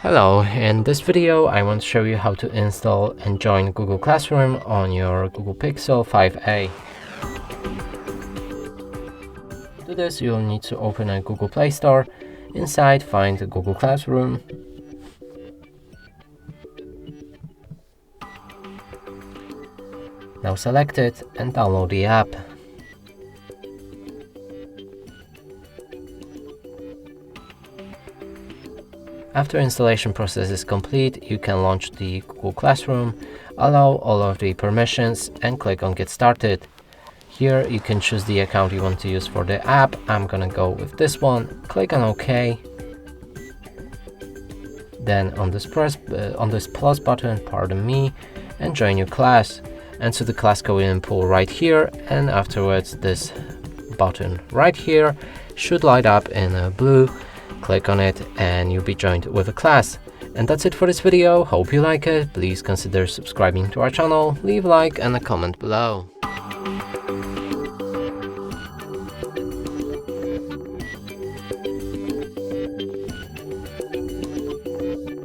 Hello, in this video I want to show you how to install and join Google Classroom on your Google Pixel 5a. To do this, you'll need to open a Google Play Store. Inside, find Google Classroom. Now select it and download the app. After installation process is complete, you can launch the Google Classroom, allow all of the permissions and click on Get Started. Here you can choose the account you want to use for the app. I'm gonna go with this one. Click on OK. Then on this plus button, pardon me, and join your class. Enter the class code info right here, and afterwards this button right here should light up in blue. Click on it and you'll be joined with a class. And that's it for this video. Hope you like it. Please consider subscribing to our channel, leave a like and a comment below.